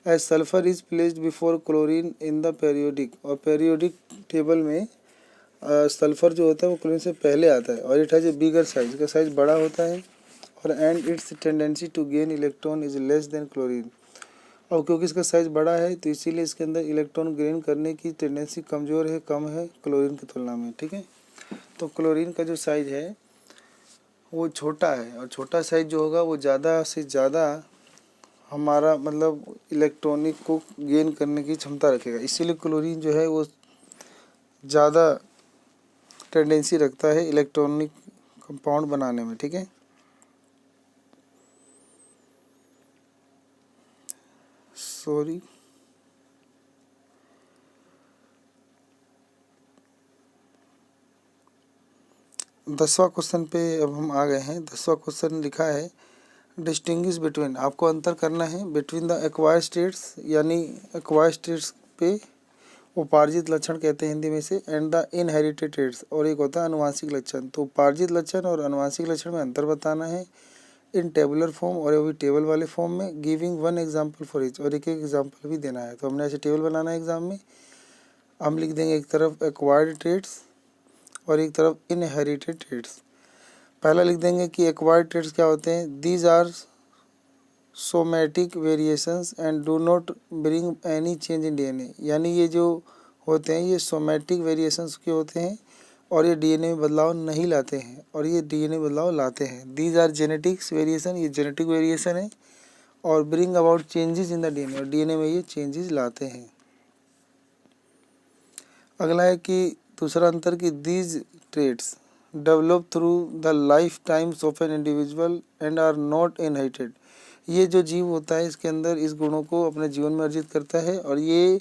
As sulphur is placed before chlorine in the periodic, और पेरियोडिक टेबल में सल्फर जो होता है वो क्लोरीन से पहले आता है और it has a bigger size, का साइज बड़ा होता है। और and its tendency to gain electron is less than chlorine, और क्योंकि इसका साइज़ बड़ा है तो इसीलिए इसके अंदर इलेक्ट्रॉन गेन करने की टेंडेंसी कमज़ोर है, कम है क्लोरीन की तुलना में, ठीक है। तो क्लोरीन का जो साइज़ है वो छोटा है और छोटा साइज़ जो होगा वो ज़्यादा से ज़्यादा हमारा मतलब इलेक्ट्रॉनिक को गेन करने की क्षमता रखेगा, इसीलिए क्लोरीन जो है वो ज़्यादा टेंडेंसी रखता है इलेक्ट्रॉनिक कंपाउंड बनाने में, ठीक है। सॉरी, 10वां क्वेश्चन पे अब हम आ गए हैं। 10वां क्वेश्चन लिखा है डिस्टिंग्विश बिटवीन, आपको अंतर करना है बिटवीन द एक्वायर्ड स्टेट्स, यानी एक्वायर्ड स्टेट्स पे उपार्जित लक्षण कहते हैं हिंदी में से, एंड द इनहेरिटेड ट्रेड्स, और एक होता है अनुवांशिक लक्षण। तो उपार्जित लक्षण और अनुवांशिक लक्षण में अंतर बताना है इन टेबुलर फॉर्म, और वो भी टेबल वाले फॉर्म में, giving one example for each, और एक एक एग्जाम्पल भी देना है। तो हमने ऐसे टेबल बनाना है एग्जाम में, हम लिख देंगे एक तरफ एक्वायर्ड ट्रेड्स और एक तरफ इनहेरिटेड ट्रेड्स। पहला लिख देंगे कि एक्वायर्ड ट्रेड्स क्या होते हैं, these are somatic variations and do not bring any change in DNA, यानी ये जो होते हैं ये सोमैटिक वेरिएशंस के होते हैं और ये डीएनए में बदलाव नहीं लाते हैं, और ये डीएनए बदलाव लाते हैं। दीज आर जेनेटिक्स वेरिएशन, ये जेनेटिक वेरिएशन है, और bring about changes in the DNA, और डीएनए में ये चेंजेस लाते हैं। अगला है कि दूसरा अंतर कि these traits develop through the life times of an individual and are not inherited, ये जो जीव होता है इसके अंदर इस गुणों को अपने जीवन में अर्जित करता है और ये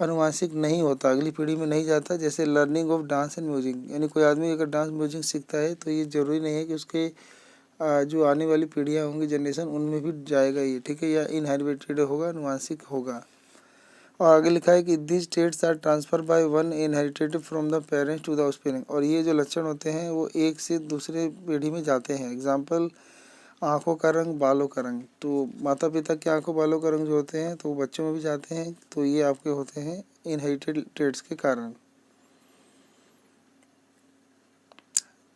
अनुवांशिक नहीं होता, अगली पीढ़ी में नहीं जाता। जैसे learning of dance and music, यानी कोई आदमी अगर डांस म्यूजिक सीखता है तो ये ज़रूरी नहीं है कि उसके जो आने वाली पीढ़ियाँ होंगी, जनरेशन, उनमें भी जाएगा ये, ठीक है, या इनहेरिटेड होगा, अनुवांशिक होगा। और आगे लिखा है कि this traits are transfer by one inherited from the parents to the offspring, और ये जो लक्षण होते हैं वो एक से दूसरे पीढ़ी में जाते हैं। एग्जाम्पल, आँखों का रंग, बालों का रंग, तो माता पिता के आँखों बालों का रंग जो होते हैं तो वो बच्चों में भी जाते हैं, तो ये आपके होते हैं इनहेरिटेड ट्रेड्स के कारण।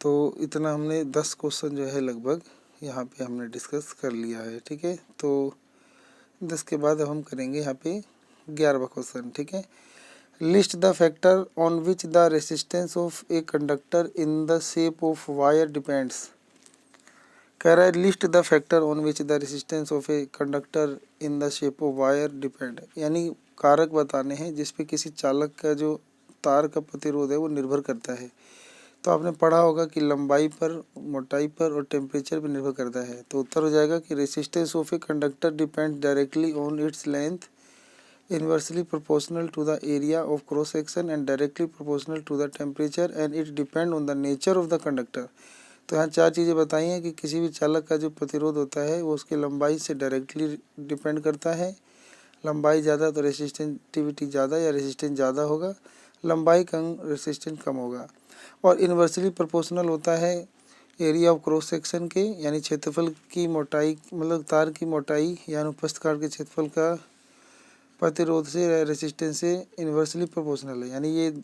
तो इतना हमने 10 क्वेश्चन जो है लगभग यहाँ पे हमने डिस्कस कर लिया है, ठीक है। तो 10 के बाद अब हम करेंगे यहाँ पे 11वां क्वेश्चन, ठीक है। List the factor on which the resistance of a conductor in the shape of wire depends, कह रहा है list the factor on which the resistance of a conductor in the shape of wire depend, यानी कारक बताने हैं जिसपे किसी चालक का जो तार का प्रतिरोध है वो निर्भर करता है। तो आपने पढ़ा होगा कि लंबाई पर, मोटाई पर और टेम्परेचर पर निर्भर करता है। तो उत्तर हो जाएगा कि resistance of a conductor depend directly on its length, inversely proportional to the area of cross section and directly proportional to the temperature and it depend on the nature of the conductor. तो यहाँ 4 चीज़ें बताई हैं कि किसी भी चालक का जो प्रतिरोध होता है वो उसकी लंबाई से डायरेक्टली डिपेंड करता है। लंबाई ज़्यादा तो रेसिस्टिविटी ज़्यादा या रेसिस्टेंस ज़्यादा होगा, लंबाई कम रेसिस्टेंस कम होगा। और इन्वर्सली प्रोपोर्शनल होता है एरिया ऑफ क्रॉस सेक्शन के, यानी क्षेत्रफल की मोटाई, मतलब तार की मोटाई या अनुप्रस्थ काट के क्षेत्रफल का प्रतिरोध से, रेसिस्टेंस से इन्वर्सली प्रोपोर्शनल है, यानी ये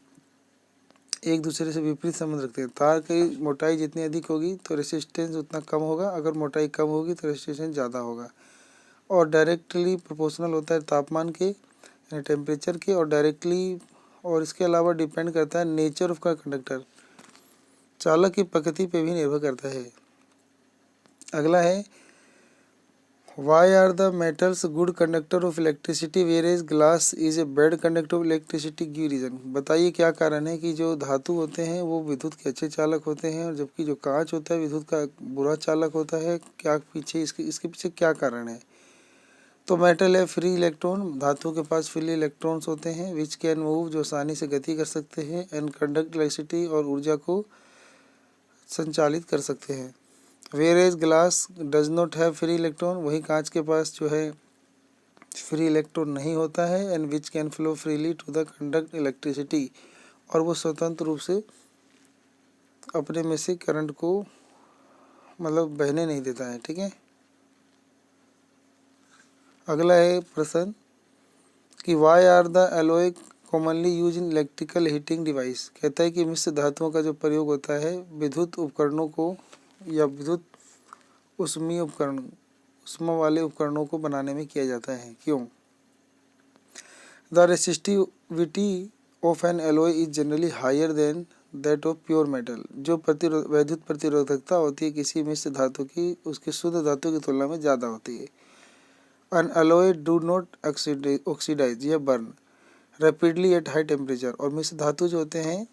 एक दूसरे से विपरीत संबंध रखते हैं। तार की मोटाई जितनी अधिक होगी तो रेसिस्टेंस उतना कम होगा, अगर मोटाई कम होगी तो रेसिस्टेंस ज़्यादा होगा। और डायरेक्टली प्रोपोर्शनल होता है तापमान के, यानी टेम्परेचर के, और डायरेक्टली, और इसके अलावा डिपेंड करता है नेचर ऑफ का कंडक्टर, चालक की प्रकृति पे भी निर्भर करता है। अगला है why are the metals good conductor of electricity whereas glass is a bad conductor of electricity, give reason, बताइए क्या कारण है कि जो धातु होते हैं वो विद्युत के अच्छे चालक होते हैं और जबकि जो कांच होता है विद्युत का बुरा चालक होता है। क्या पीछे इसके पीछे क्या कारण है। तो मेटल है फ्री इलेक्ट्रॉन, धातु के पास फ्री इलेक्ट्रॉन्स होते हैं, विच कैन मूव, जो आसानी से गति कर सकते हैं, एंड कंडक्ट इलेक्ट्रिसिटी, और ऊर्जा को संचालित कर सकते हैं। Whereas glass does not have free electron, वही कांच के पास जो है फ्री इलेक्ट्रॉन नहीं होता है, and which can flow freely to the conduct electricity, और वो स्वतंत्र रूप से अपने में से करंट को मतलब बहने नहीं देता है, ठीक है। अगला है प्रश्न कि why are the alloy commonly use in electrical heating device, कहता है कि मिश्र धातुओं का जो प्रयोग होता है विद्युत उपकरणों को या विद्युत उष्मीय उपकरण, उष्मा वाले उपकरणों को बनाने में किया जाता है, क्यों। The resistivity of an alloy is generally higher than that of pure metal, जो विद्युत प्रतिरोधकता होती है किसी मिश्र धातु की उसकी शुद्ध धातु की तुलना में ज़्यादा होती है। An alloy do not oxidise या burn rapidly at high temperature, और मिश्र धातु जो होते हैं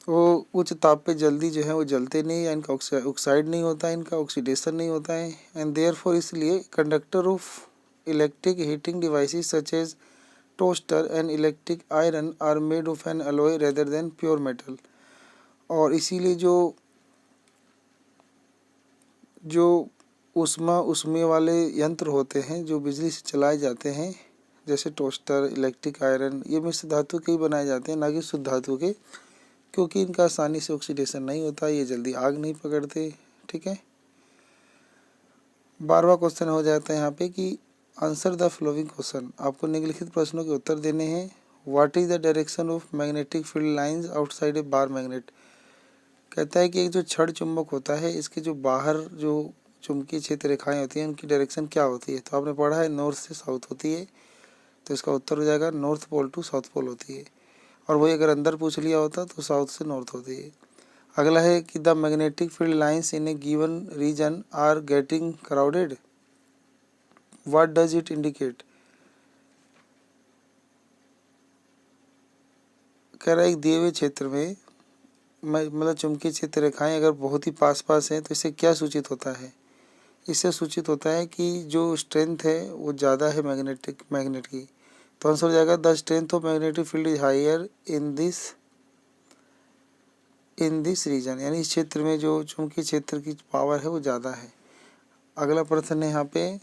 वो उच्च ताप पे जल्दी जो है वो जलते नहीं, या इनका ऑक्साइड नहीं होता है, इनका ऑक्सीडेशन नहीं होता है, एंड देयरफॉर इसलिए conductor of electric heating devices such as toaster and electric iron are made of an alloy rather than pure metal, और इसीलिए जो जो उष्मे वाले यंत्र होते हैं जो बिजली से चलाए जाते हैं, जैसे टोस्टर, इलेक्ट्रिक आयरन, ये मिश्र धातु के ही बनाए जाते हैं, ना कि शुद्ध धातु के, क्योंकि इनका आसानी से ऑक्सीडेशन नहीं होता, ये जल्दी आग नहीं पकड़ते। ठीक है। 12वां क्वेश्चन हो जाता है यहाँ पे कि आंसर द फ्लोइंग क्वेश्चन, आपको निम्नलिखित प्रश्नों के उत्तर देने हैं। What is the direction of magnetic field lines outside A bar magnet. कहता है कि एक जो छड़ चुंबक होता है, इसके जो बाहर जो चुंबकीय क्षेत्र रेखाएं होती हैं, उनकी डायरेक्शन क्या होती है। तो आपने पढ़ा है नॉर्थ से साउथ होती है, तो इसका उत्तर हो जाएगा north pole to south pole होती है। और वही अगर अंदर पूछ लिया होता तो साउथ से नॉर्थ होती है। अगला है कि the magnetic field lines in a given region are getting crowded, what does it indicate. कह रहा है एक दिए हुए क्षेत्र में मतलब चुंबकीय क्षेत्र रेखाएं अगर बहुत ही पास पास हैं तो इससे क्या सूचित होता है। इससे सूचित होता है कि जो स्ट्रेंथ है वो ज़्यादा है मैग्नेट की। तो आंसर हो जाएगा the strength of magnetic field is higher in this region, यानी इस क्षेत्र में जो चुंबकीय क्षेत्र की पावर है वो ज़्यादा है। अगला प्रश्न है यहाँ पे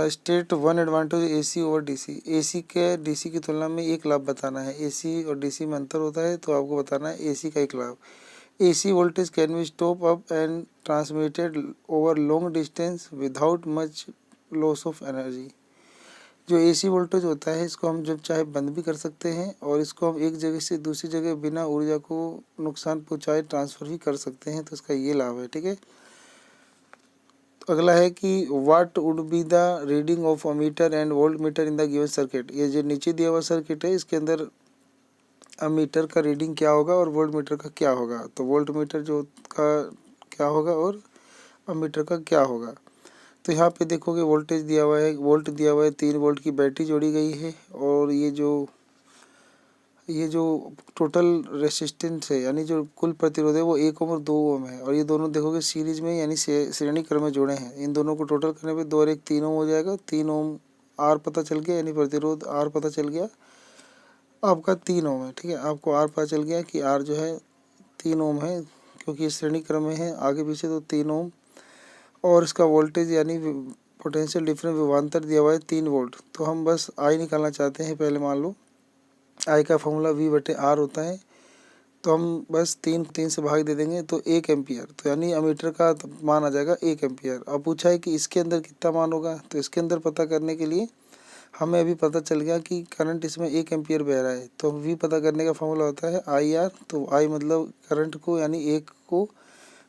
state one advantage AC over DC. AC के डीसी की तुलना में एक लाभ बताना है। एसी और डीसी में अंतर होता है, तो आपको बताना है एसी का एक लाभ। AC voltage can be stopped up and transmitted over long distance without much loss of energy। जो AC वोल्टेज होता है इसको हम जब चाहे बंद भी कर सकते हैं और इसको हम एक जगह से दूसरी जगह बिना ऊर्जा को नुकसान पहुंचाए ट्रांसफ़र भी कर सकते हैं, तो इसका ये लाभ है। ठीक है। तो अगला है कि what would be the reading of ammeter and volt meter in the given circuit. ये जो नीचे दिया हुआ सर्किट है इसके अंदर अमीटर का रीडिंग क्या होगा और वोल्ट मीटर का क्या होगा। तो वोल्ट मीटर जो का क्या होगा और अमीटर का क्या होगा। तो यहाँ पे देखोगे वोल्टेज दिया हुआ है, वोल्ट दिया हुआ है, 3 वोल्ट की बैटरी जोड़ी गई है और ये जो टोटल रेसिस्टेंस है यानी जो कुल प्रतिरोध है वो 1 ओम और 2 ओम है। और ये दोनों देखोगे सीरीज में यानी श्रेणी क्रम में जुड़े हैं। इन दोनों को टोटल करने पे 2 और 1 3 ओम हो जाएगा। 3 ओम आर पता चल गया, यानी प्रतिरोध आर पता चल गया आपका 3 ओम है। ठीक है। आपको आर पता चल गया कि आर जो है 3 ओम है, क्योंकि श्रेणी क्रम में है आगे पीछे, तो 3 ओम। और इसका वोल्टेज यानी पोटेंशियल डिफरेंस विभवांतर दिया हुआ है 3 वोल्ट। तो हम बस आई निकालना चाहते हैं। पहले मान लो आई का फॉर्मूला V/R होता है, तो हम बस 3 से भाग दे देंगे तो 1 एम्पियर, तो यानी अमीटर का मान आ जाएगा 1 एम्पियर। अब पूछा है कि इसके अंदर कितना मान होगा, तो इसके अंदर पता करने के लिए हमें अभी पता चल गया कि करंट इसमें 1 एम्पियर बह रहा है, तो V पता करने का फॉर्मूला होता है IR। तो I मतलब करंट को यानी 1 को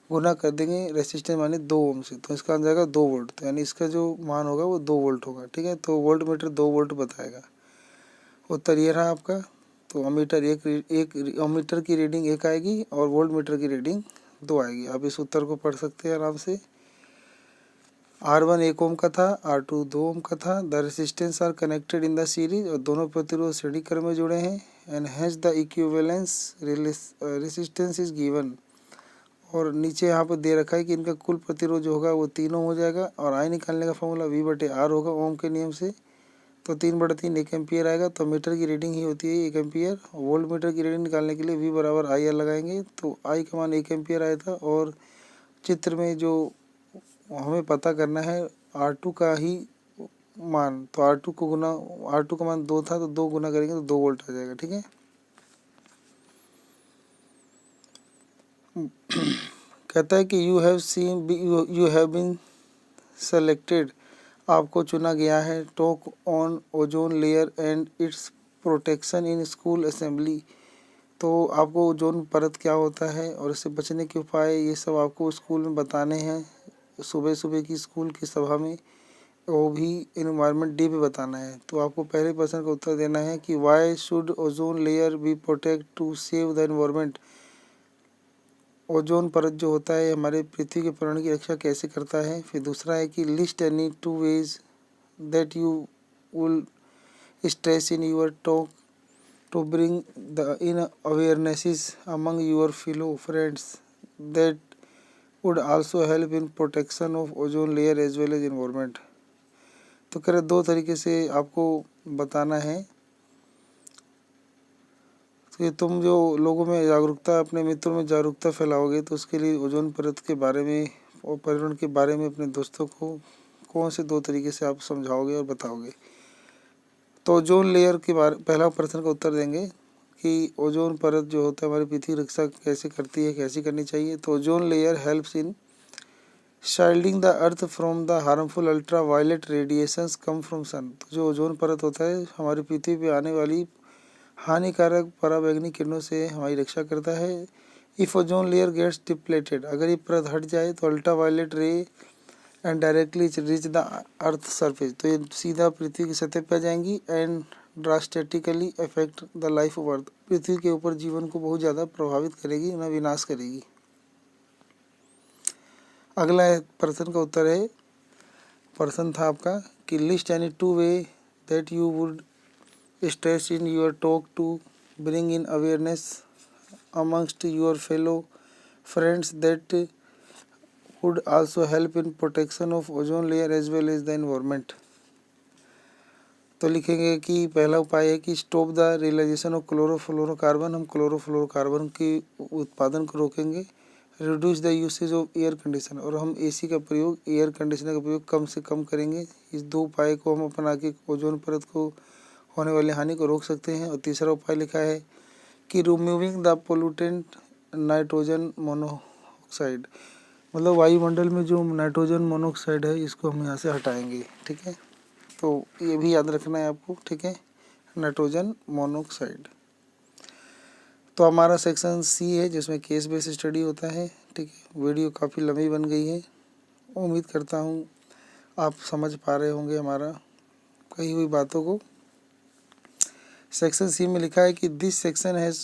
गुना कर देंगे रेसिस्टेंस माने 2 ओम से, तो इसका आ जाएगा 2 वोल्ट। तो यानी इसका जो मान होगा वो 2 वोल्ट होगा। ठीक है। तो वोल्ट मीटर 2 वोल्ट बताएगा। उत्तर ये रहा आपका। तो अमीटर की रीडिंग 1 आएगी और वोल्ट मीटर की रीडिंग 2 आएगी। आप इस उत्तर को पढ़ सकते हैं आराम से। R1 1 ओम का था, R2 2 ओम का था। The resistance are connected in the series, और दोनों प्रतिरोध श्रेणी क्रम में जुड़े हैं। And has the equivalence resistance is given. और नीचे यहाँ पर दे रखा है कि इनका कुल प्रतिरोध जो होगा वो 3 ओम हो जाएगा। और आई निकालने का फॉर्मूला V/R होगा ओम के नियम से, तो 3/3 1 एम्पियर आएगा। तो मीटर की रीडिंग ही होती है 1 एम्पियर। वोल्ट मीटर की रीडिंग निकालने के लिए V = IR लगाएंगे, तो आई का मान 1 एम्पियर आया था। और चित्र में जो हमें पता करना है R2 का ही मान, तो R2 का मान 2 था, तो 2 गुना करेंगे तो 2 वोल्ट आ जाएगा। ठीक है। कहता है कि यू हैव बीन सेलेक्टेड, आपको चुना गया है, talk on ozone layer and it's protection in school assembly. तो आपको ओजोन परत क्या होता है और इससे बचने के उपाय, ये सब आपको स्कूल में बताने हैं, सुबह सुबह की स्कूल की सभा में, वो भी एनवायरनमेंट डे पे बताना है। तो आपको पहले प्रश्न का उत्तर देना है कि why should ozone layer be protect to save the environment. Ozone परत जो होता है हमारे पृथ्वी के पर्यावरण की रक्षा कैसे करता है। फिर दूसरा है कि list any 2 ways that you will stress in your talk to bring the in awarenesses among your fellow friends that would also help in protection of ozone layer as well as environment. तो कह रहे 2 तरीके से आपको बताना है कि तुम जो लोगों में जागरूकता, अपने मित्रों में जागरूकता फैलाओगे, तो उसके लिए ओजोन परत के बारे में और पर्यावरण के बारे में अपने दोस्तों को कौन से 2 तरीके से आप समझाओगे और बताओगे। तो ओजोन लेयर के बारे पहला प्रश्न का उत्तर देंगे कि ओजोन परत जो होता है हमारी पृथ्वी की रक्षा कैसे करती है, कैसे करनी चाहिए। तो ozone layer helps in shielding the earth from the harmful ultraviolet radiations come from sun. तो जो ओजोन परत होता है हमारी पृथ्वी पे आने वाली हानिकारक पराबैंगनी किरणों से हमारी रक्षा करता है। If ozone layer gets depleted, अगर ये परत हट जाए तो ultraviolet ray and directly reach the earth surface, तो ये सीधा पृथ्वी की सतह पर आ जाएंगी and drastically affect the life of earth, पृथ्वी के ऊपर जीवन को बहुत ज़्यादा प्रभावित करेगी, उन्हें विनाश करेगी। अगला प्रश्न का उत्तर है, प्रश्न था आपका कि list any 2 way that you would stress in your talk to bring in awareness amongst your fellow friends that would also help in protection of ozone layer as well as the environment। तो लिखेंगे कि पहला उपाय है कि stop the realization of chlorofluorocarbon, हम chlorofluorocarbon के उत्पादन को रोकेंगे। Reduce the usage of air conditioner, और हम एसी का प्रयोग, एयर कंडीशनर का प्रयोग कम से कम करेंगे। इस 2 उपाय को हम अपना के ओजोन परत को होने वाली हानि को रोक सकते हैं। और तीसरा उपाय लिखा है कि removing the pollutant nitrogen monoxide, मतलब वायुमंडल में जो नाइट्रोजन मोनोऑक्साइड है इसको हम यहाँ से हटाएंगे। ठीक है, तो ये भी याद रखना है आपको। ठीक है, नाइट्रोजन मोनोऑक्साइड। तो हमारा सेक्शन सी है जिसमें केस बेस्ड स्टडी होता है। ठीक है, वीडियो काफ़ी लंबी बन गई है, उम्मीद करता हूँ आप समझ पा रहे होंगे हमारा कही हुई बातों को। सेक्शन सी में लिखा है कि this section has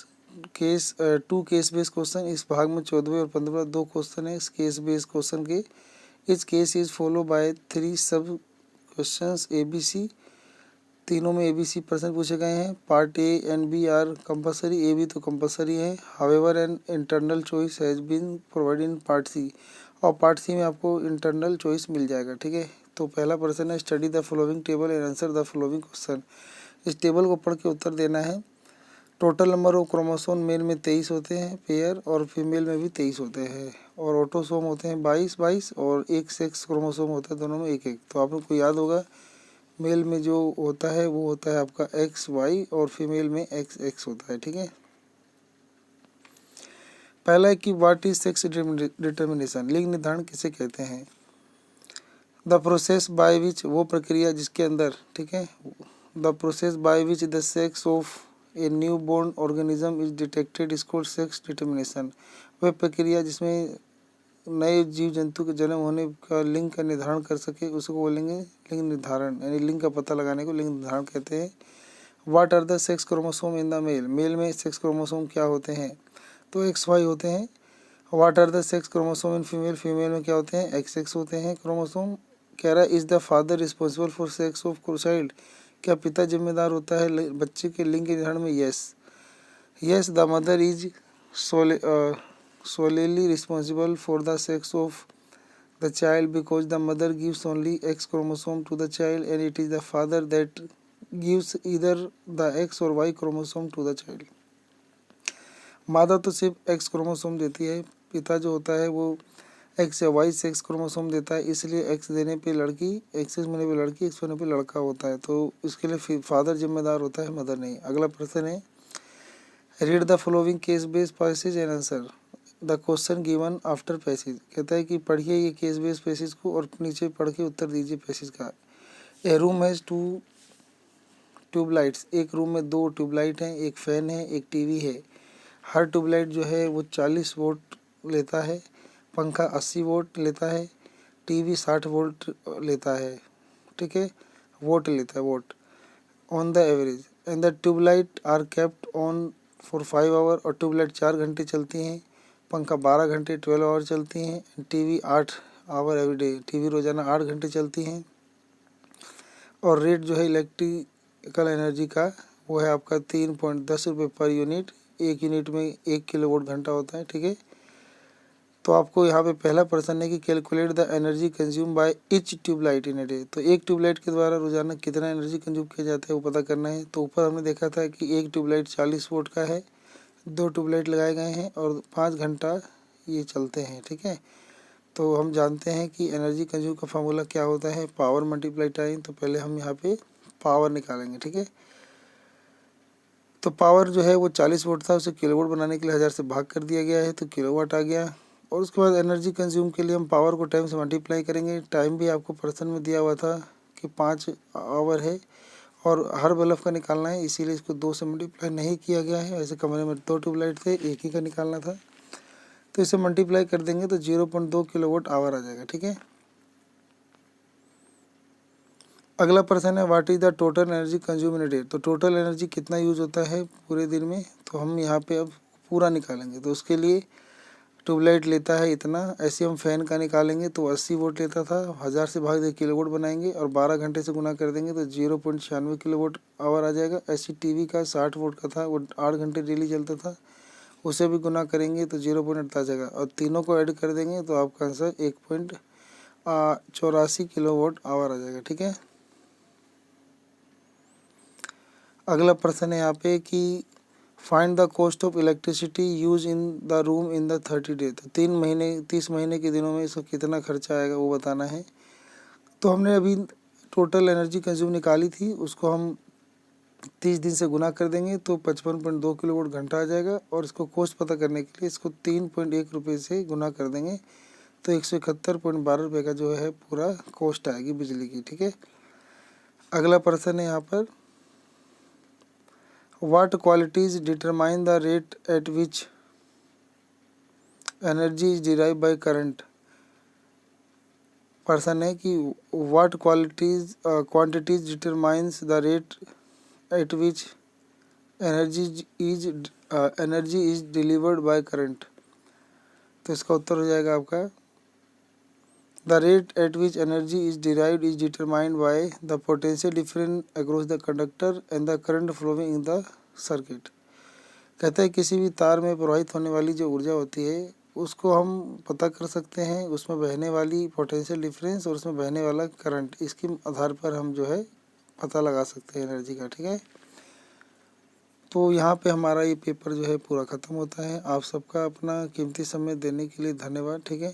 case 2 case based question. इस भाग में 14वें और 15वें 2 क्वेश्चन है इस केस बेस्ड क्वेश्चन के। इस केस इज फॉलो बाय 3 सब क्वेश्चंस ABC। तीनों में ABC प्रश्न पूछे गए हैं। Part A and B are compulsory, A भी तो कंपलसरी है। However an internal choice has been provided in part C, और पार्ट सी में आपको इंटरनल चॉइस मिल जाएगा। ठीक है, तो पहला प्रश्न है study the following table and answer the following question. इस टेबल को पढ़ के उत्तर देना है। Total number of chromosome male में 23 होते हैं पेयर, और फीमेल में भी 23 होते हैं, और ऑटोसोम होते हैं 22 और एक सेक्स क्रोमोसोम होता है दोनों में 1 तो आप लोग को याद होगा मेल में जो होता है वो होता है आपका XY और फीमेल में XX होता है। ठीक है, पहला है कि व्हाट इज सेक्स डिटर्मिनेशन, लिंग निर्धारण किसे कहते हैं। द प्रोसेस बाय विच, वो प्रक्रिया जिसके अंदर, ठीक है, the process by which the sex of a new born organism is detected is called sex determination. वह प्रक्रिया जिसमें नए जीव जंतु के जन्म होने का लिंग का निर्धारण कर सके उसको बोलेंगे लिंग निर्धारण, यानी लिंग का पता लगाने को लिंग निर्धारण कहते हैं। What are the sex chromosome in the male, male में सेक्स क्रोमोसोम क्या होते हैं, तो XY होते हैं। What are the sex chromosome in female, female में क्या होते हैं XX होते हैं क्रोमोसोम। कह रहा है is the father responsible for sex of child, क्या पिता जिम्मेदार होता है बच्चे के लिंग के निर्धारण में। Yes the mother is solely responsible for the sex of the child because the mother gives only X chromosome to the child and it is the father that gives either the X or Y chromosome to the child। मादा तो सिर्फ X chromosome देती है, पिता जो होता है वो X या Y सेक्स क्रोमोसोम देता है, इसलिए X देने पे लड़की, X होने पे लड़की, X होने पे लड़का होता है, तो इसके लिए फादर जिम्मेदार होता है, मदर नहीं। अगला प्रश्न है read the following case based passage and answer the question given after passage, कहता है कि पढ़िए ये केस बेस्ड पैसेज को और नीचे पढ़ के उत्तर दीजिए पैसेज का। ए रूम हैज़ 2 ट्यूबलाइट्स, एक रूम में 2 ट्यूबलाइट हैं, एक फ़ैन है, एक टीवी है। हर ट्यूबलाइट जो है वो 40 वोल्ट लेता है, पंखा 80 वोल्ट लेता है, टीवी 60 वोल्ट लेता है। ठीक है, वोट लेता है, वोट ऑन द एवरेज। And the tubelight are kept on for 5 hour, और ट्यूबलाइट 4 घंटे चलती हैं, पंखा 12 घंटे 12 आवर चलती हैं, टीवी 8 आवर एवरीडे, टीवी रोज़ाना 8 घंटे चलती हैं। और रेट जो है इलेक्ट्रिकल एनर्जी का वो है आपका 3.10 रुपये पर यूनिट, एक यूनिट में 1 किलोवाट घंटा होता है। ठीक है, तो आपको यहाँ पे पहला प्रश्न है कि calculate the energy consume by each tubelight in a day, तो एक ट्यूबलाइट के द्वारा रोजाना कितना एनर्जी कंज्यूम किया जाता है वो पता करना है। तो ऊपर हमने देखा था कि एक ट्यूबलाइट 40 वोल्ट का है 2 ट्यूबलाइट लगाए गए हैं और 5 घंटा ये चलते हैं, ठीक है। तो हम जानते हैं कि एनर्जी कंज्यूम का फार्मूला क्या होता है, पावर मल्टीप्लाई टाइम। तो पहले हम यहाँ पे पावर निकालेंगे, ठीक है। तो पावर जो है वो 40 वोट था, उसे किलोवाट बनाने के लिए 1000 से भाग कर दिया गया है, तो किलोवाट आ गया। और उसके बाद एनर्जी कंज्यूम के लिए हम पावर को टाइम से मल्टीप्लाई करेंगे। टाइम भी आपको पर्सन में दिया हुआ था कि 5 आवर है और हर बल्ब का निकालना है, इसीलिए इसको 2 से मल्टीप्लाई नहीं किया गया है। ऐसे कमरे में 2 ट्यूबलाइट थे, एक ही का निकालना था, तो इसे मल्टीप्लाई कर देंगे तो 0.2 किलोवाट आवर आ जाएगा, ठीक है। अगला प्रश्न है what is the total energy consume in a day. तो टोटल एनर्जी कितना यूज होता है पूरे दिन में, तो हम यहाँ पे अब पूरा निकालेंगे। तो उसके लिए ट्यूबलाइट लेता है इतना, ऐसे हम फ़ैन का निकालेंगे तो 80 वोट लेता था, 1000 से भाग दे किलोवाट बनाएंगे और 12 घंटे से गुना कर देंगे तो 0.96 किलोवाट आवर आ जाएगा। ऐसी टीवी का 60 वोट का था, वो 8 घंटे डेली चलता था, उसे भी गुना करेंगे तो 0.8 आ जाएगा और तीनों को ऐड कर देंगे तो आपका आंसर 1.84 किलोवाट आवर आ जाएगा, ठीक है। अगला प्रश्न है यहाँ पे कि find the cost of electricity use in the room in the 30 day. तो 30 महीने के दिनों में इसको कितना खर्चा आएगा वो बताना है। तो हमने अभी टोटल एनर्जी कंज्यूम निकाली थी, उसको हम 30 दिन से गुना कर देंगे तो 55.2 किलोवाट घंटा आ जाएगा। और इसको कॉस्ट पता करने के लिए इसको 3.1 रुपये से गुना कर देंगे तो 171.12 रुपये का जो है पूरा कॉस्ट आएगी बिजली की, ठीक है। अगला प्रश्न है यहाँ पर What qualities determine the rate at which energy is derived by current। प्रश्न है कि what quantities determines the rate at which energy is delivered by current। तो इसका उत्तर हो जाएगा आपका the rate at which energy is derived is determined by the potential difference across the conductor and the current flowing in the circuit। कहते हैं किसी भी तार में प्रवाहित होने वाली जो ऊर्जा होती है उसको हम पता कर सकते हैं, उसमें बहने वाली पोटेंशियल डिफरेंस और उसमें बहने वाला करंट, इसके आधार पर हम जो है पता लगा सकते हैं एनर्जी का, ठीक है। तो यहाँ पे हमारा ये पेपर जो है पूरा ख़त्म होता है। आप सबका अपना कीमती समय देने के लिए धन्यवाद, ठीक है।